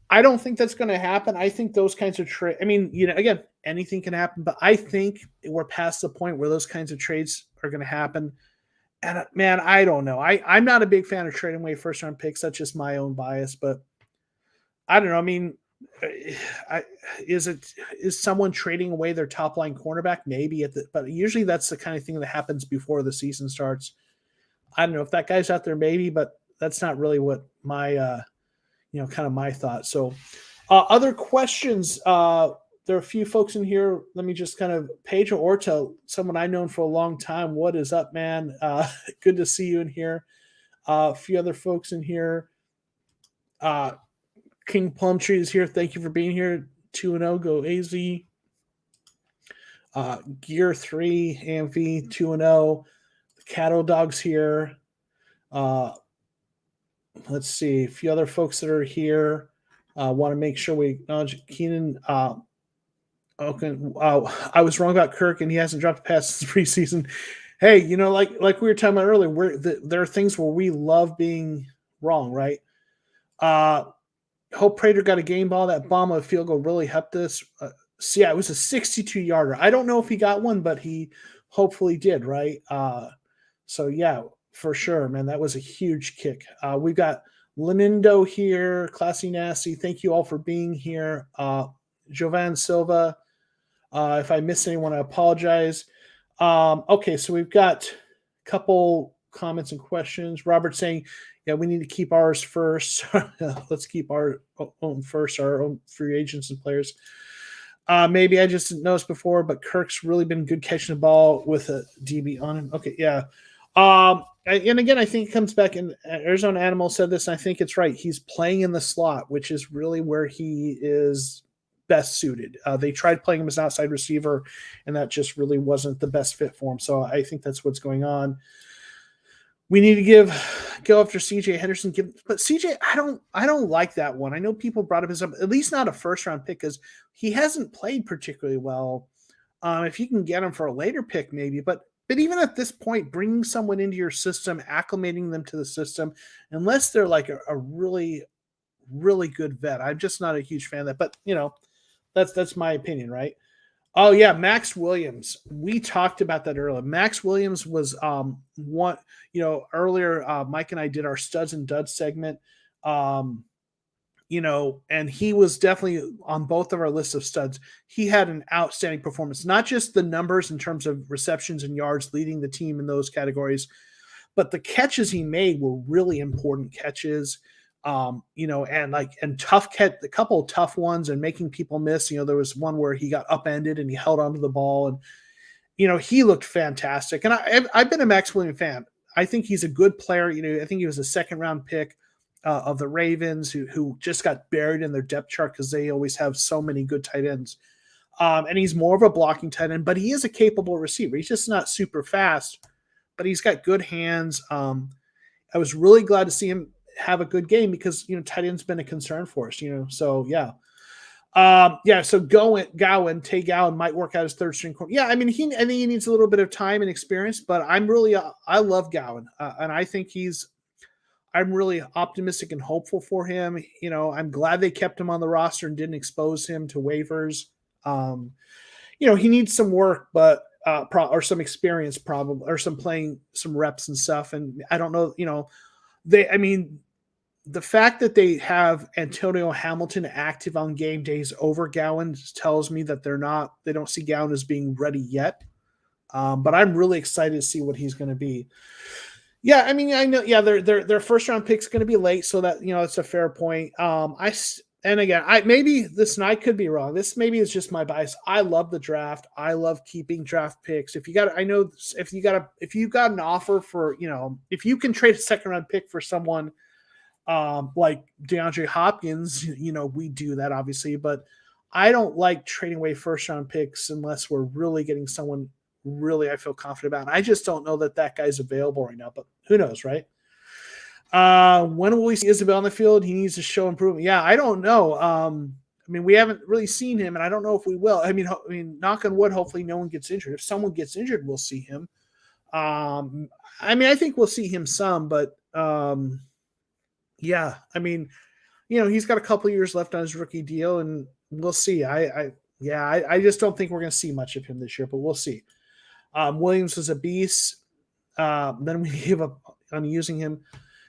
I don't think that's going to happen. I think those kinds of trades, I mean, again, anything can happen, but I think we're past the point where those kinds of trades are going to happen. And man, I don't know. I'm not a big fan of trading away first round picks. That's just my own bias, but I don't know. I mean, is someone trading away their top line cornerback? Maybe but usually that's the kind of thing that happens before the season starts. I don't know if that guy's out there, maybe, but that's not really what my, kind of my thought. So other questions, there are a few folks in here. Let me just kind of, Pedro Orta, someone I've known for a long time. What is up, man? Good to see you in here. A few other folks in here. King Plumtree is here. Thank you for being here. 2-0, go AZ. Gear 3, AMV, 2-0. The Cattle Dog's here. Let's see, a few other folks that are here. Want to make sure we acknowledge Keenan. Okay, I was wrong about Kirk, and he hasn't dropped a pass this preseason. Hey, like we were talking about earlier, there are things where we love being wrong, right? Hope Prater got a game ball. That bomb of a field goal really helped us. Yeah, it was a 62-yarder. I don't know if he got one, but he hopefully did, right? So yeah, for sure, man. That was a huge kick. We've got Lenindo here, Classy Nasty. Thank you all for being here. Jovan Silva. If I missed anyone, I apologize. Okay, so we've got a couple comments and questions. Robert saying, yeah, we need to keep ours first. Let's keep our own first, our own free agents and players. Maybe I just didn't notice before, but Kirk's really been good catching the ball with a DB on him. Okay, yeah. And again, I think it comes back, and Arizona Animal said this, and I think it's right. He's playing in the slot, which is really where he is best suited. They tried playing him as an outside receiver, and that just really wasn't the best fit for him. So I think that's what's going on. We need to go after CJ Henderson, but CJ, I don't like that one. I know people brought up at least not a first round pick, because he hasn't played particularly well. If you can get him for a later pick, maybe, but even at this point, bringing someone into your system, acclimating them to the system, unless they're like a really, really good vet, I'm just not a huge fan of that. But that's my opinion, right? Oh yeah, Max Williams. We talked about that earlier. Max Williams was one. Earlier, Mike and I did our studs and duds segment. And he was definitely on both of our lists of studs. He had an outstanding performance, not just the numbers in terms of receptions and yards, leading the team in those categories, but the catches he made were really important catches. And tough catch, a couple of tough ones, and making people miss. There was one where he got upended and he held onto the ball, and he looked fantastic. And I've been a Max Williams fan. I think he's a good player. I think he was a second round pick of the Ravens, who just got buried in their depth chart because they always have so many good tight ends. And he's more of a blocking tight end, but he is a capable receiver. He's just not super fast, but he's got good hands. I was really glad to see him have a good game, because tight end's been a concern for us. So yeah. So Tay Gowan might work out his third string corner. Yeah, I think he needs a little bit of time and experience, but I love Gowan, and I think I'm really optimistic and hopeful for him. I'm glad they kept him on the roster and didn't expose him to waivers. He needs some work, but or some experience, probably, or some reps and stuff. And I don't know, the fact that they have Antonio Hamilton active on game days over Gowan tells me that they don't see Gowan as being ready yet. But I'm really excited to see what he's going to be. Yeah, I mean, I know. Yeah, their first round pick's going to be late, so that it's a fair point. And again, I could be wrong. This maybe is just my bias. I love the draft. I love keeping draft picks. If you got, I know if you got an offer for, if you can trade a second round pick for someone, like DeAndre Hopkins, we do that obviously, but I don't like trading away first round picks unless we're really getting someone really I feel confident about. And I just don't know that guy's available right now, but who knows, right? When will we see Isabel on the field? He needs to show improvement. Yeah, I don't know. I mean, we haven't really seen him, and I don't know if we will. I mean, knock on wood, hopefully no one gets injured. If someone gets injured, we'll see him. I mean, I think we'll see him some, but yeah, I mean, he's got a couple years left on his rookie deal, and we'll see. I just don't think we're going to see much of him this year, but we'll see. Williams was a beast. Then we gave up on using him.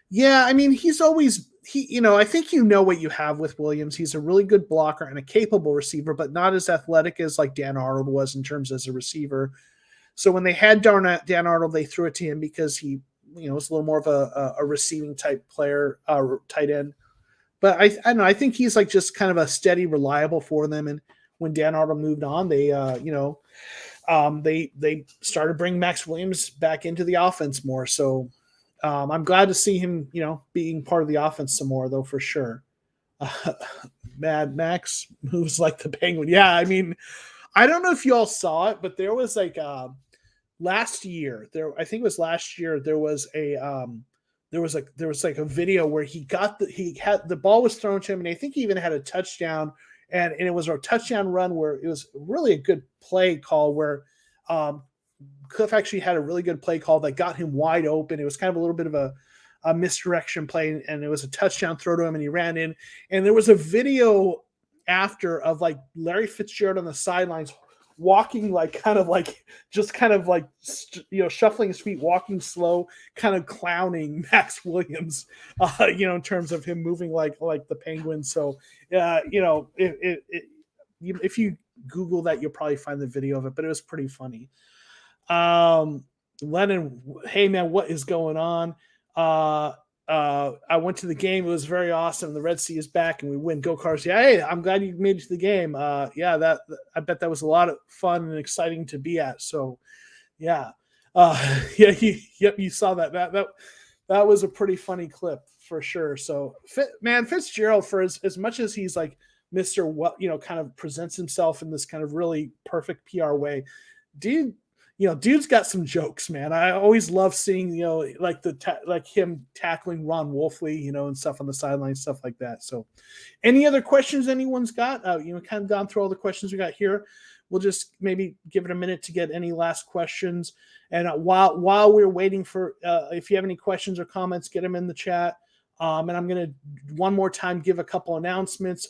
Yeah, I mean, he's always I think what you have with Williams. He's a really good blocker and a capable receiver, but not as athletic as like Dan Arnold was in terms as a receiver. So when they had Dan Arnold, they threw it to him because he, was a little more of a receiving type player, tight end. But I don't know. I think he's like just kind of a steady, reliable for them. And when Dan Arnold moved on, they, they started bringing Max Williams back into the offense more. So I'm glad to see him, being part of the offense some more, though, for sure. Mad Max moves like the penguin. Yeah, I mean, I don't know if you all saw it, but there was like last year. I think it was last year. There was like a video where he had the ball was thrown to him, and I think he even had a touchdown, and it was a touchdown run where it was really a good play call where Cliff actually had a really good play call that got him wide open. It was kind of a little bit of a misdirection play, and it was a touchdown throw to him, and he ran in. And there was a video after of like Larry Fitzgerald on the sidelines walking shuffling his feet, walking slow, kind of clowning Max Williams, in terms of him moving like the penguin. So, if you Google that, you'll probably find the video of it, but it was pretty funny. Lennon, hey man, what is going on? I went to the game. It was very awesome. The Red Sea is back and we win. Go Cars. Yeah. Hey, I'm glad you made it to the game. I bet that was a lot of fun and exciting to be at. So yeah. You saw that. That was a pretty funny clip for sure. So Fitzgerald, for as much as he's like Mr. What, kind of presents himself in this kind of really perfect PR way, dude's got some jokes, man. I always love seeing, like him tackling Ron Wolfley, and stuff on the sideline, stuff like that. So any other questions anyone's got? Kind of gone through all the questions we got here. We'll just maybe give it a minute to get any last questions. And while we're waiting for, if you have any questions or comments, get them in the chat. And I'm going to one more time give a couple announcements.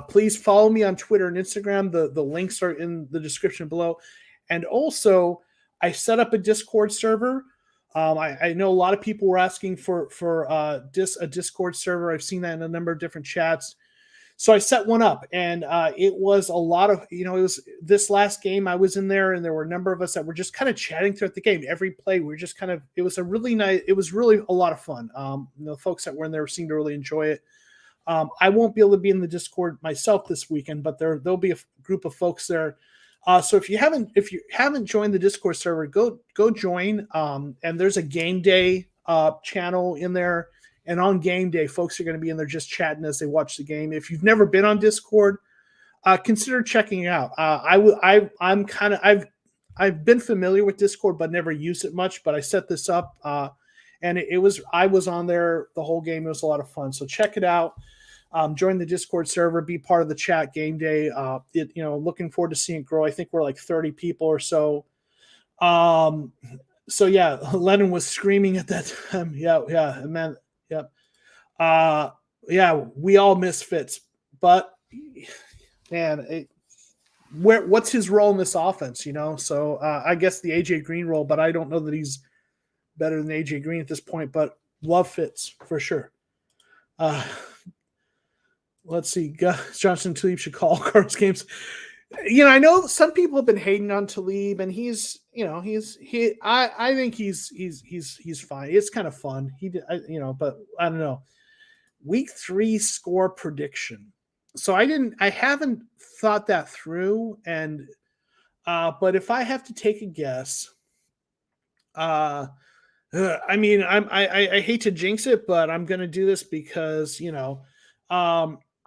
Please follow me on Twitter and Instagram. The links are in the description below. And also, I set up a Discord server. I know a lot of people were asking for a Discord server. I've seen that in a number of different chats. So I set one up, and it was a lot of, it was this last game I was in there, and there were a number of us that were just kind of chatting throughout the game. Every play, we were just kind of, it was really a lot of fun. The folks that were in there seemed to really enjoy it. I won't be able to be in the Discord myself this weekend, but there'll be a group of folks there. So if you haven't joined the Discord server, go join. And there's a game day channel in there. And on game day, folks are going to be in there just chatting as they watch the game. If you've never been on Discord, consider checking it out. I've been familiar with Discord, but never used it much. But I set this up, and I was on there the whole game. It was a lot of fun. So check it out. Join the Discord server. Be part of the chat game day. Looking forward to seeing it grow. I think we're like 30 people or so. So yeah, Lennon was screaming at that time. Yeah, man. Yep. We all miss Fitz, but man, what's his role in this offense? So I guess the AJ Green role, but I don't know that he's better than AJ Green at this point. But love Fitz for sure. Let's see, Johnson Tulip should call Cardinals games. I know some people have been hating on Talib, and I think he's fine. It's kind of fun. But I don't know. Week 3 score prediction. So I haven't thought that through, and but if I have to take a guess, I hate to jinx it, but I'm going to do this because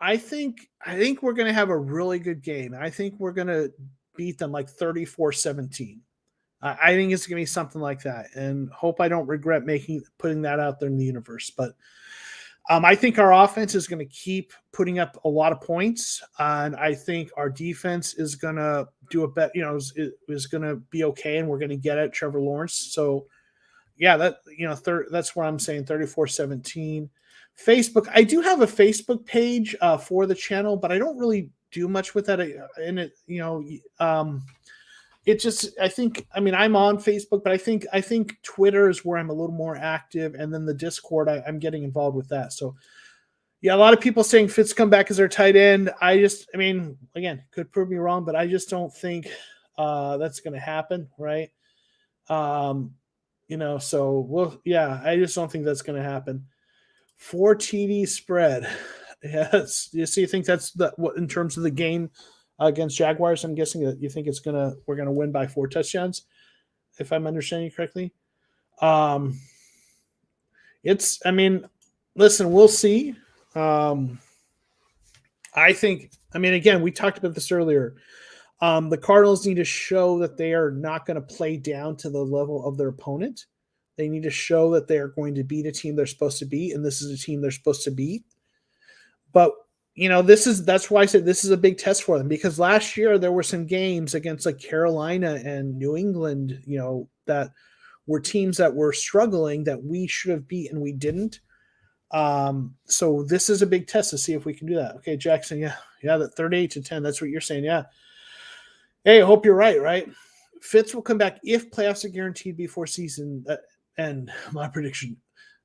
I think we're going to have a really good game. I think we're going to beat them like 34-17. I think it's going to be something like that, and hope I don't regret putting that out there in the universe. But I think our offense is going to keep putting up a lot of points, and I think our defense is going to do a bet. Is going to be okay, and we're going to get at Trevor Lawrence. So, yeah, that's where I'm saying 34-17. Facebook, I do have a Facebook page for the channel, but I don't really do much with that. And it just, I'm on Facebook, but I think Twitter is where I'm a little more active, and then the Discord, I'm getting involved with that. So, yeah, a lot of people saying Fitz come back as their tight end. Again, could prove me wrong, but I just don't think that's going to happen, right? So I just don't think that's going to happen. 4 TD spread. Yes. So you think that's what in terms of the game against Jaguars? I'm guessing that you think we're gonna win by 4 touchdowns, if I'm understanding you correctly. Listen, we'll see. Again, we talked about this earlier. The Cardinals need to show that they are not going to play down to the level of their opponent. They need to show that they are going to beat a team they're supposed to beat, and this is a team they're supposed to beat. But that's why I said this is a big test for them, because last year there were some games against like Carolina and New England, that were teams that were struggling that we should have beat and we didn't. So this is a big test to see if we can do that. Okay, Jackson, yeah, that 38-10. That's what you're saying, yeah. Hey, I hope you're right? Fitz will come back if playoffs are guaranteed before season end. My prediction.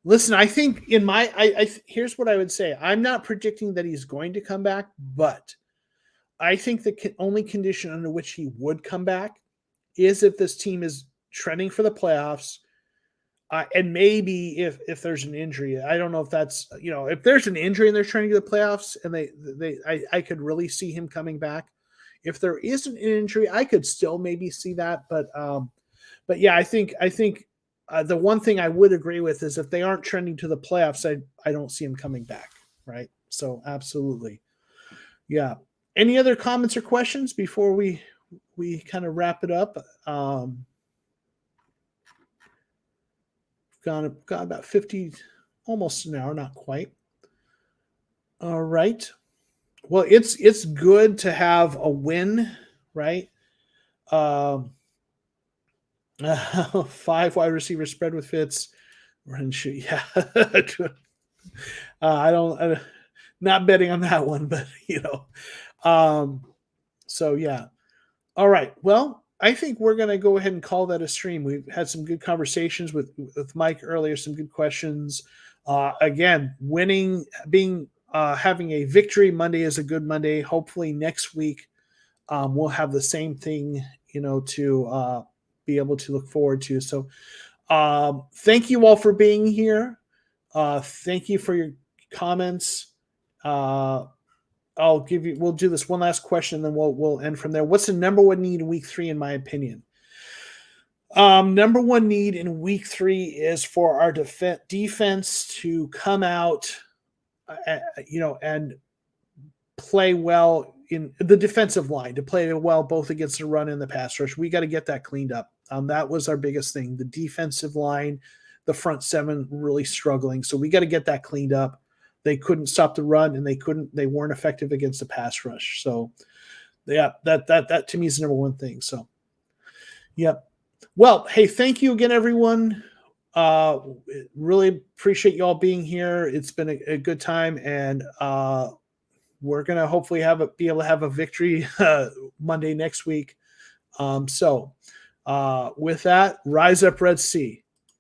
Listen, I think here's what I would say. I'm not predicting that he's going to come back, but I think the only condition under which he would come back is if this team is trending for the playoffs, and maybe if there's an injury. I don't know if that's if there's an injury and they're trending to the playoffs, and I could really see him coming back. If there isn't an injury, I could still maybe see that, but yeah, I think the one thing I would agree with is if they aren't trending to the playoffs, I don't see him coming back, right? So absolutely, yeah. Any other comments or questions before we kind of wrap it up? Got about 50, almost an hour, not quite. All right. Well, it's good to have a win, right? 5 wide receiver spread with Fitz. Run shoot, yeah. I'm not betting on that one, but so yeah. All right. Well, I think we're going to go ahead and call that a stream. We've had some good conversations with Mike earlier, some good questions. Again, having a victory Monday is a good Monday. Hopefully next week we'll have the same thing, to be able to look forward to. So thank you all for being here. Thank you for your comments. We'll do this one last question, and then we'll end from there. What's the number one need in week 3, in my opinion? Number one need in week 3 is for our defense to come out, and play well in the defensive line, to play well both against the run and the pass rush. We got to get that cleaned up. That was our biggest thing. The defensive line, the front 7 really struggling. So we got to get that cleaned up. They couldn't stop the run, and they weren't effective against the pass rush. So yeah, that to me is the number one thing. So yeah. Well, hey, thank you again, everyone. Really appreciate you all being here. It's been a good time, and we're gonna hopefully be able to have a victory Monday next week. So with that, rise up, Red Sea.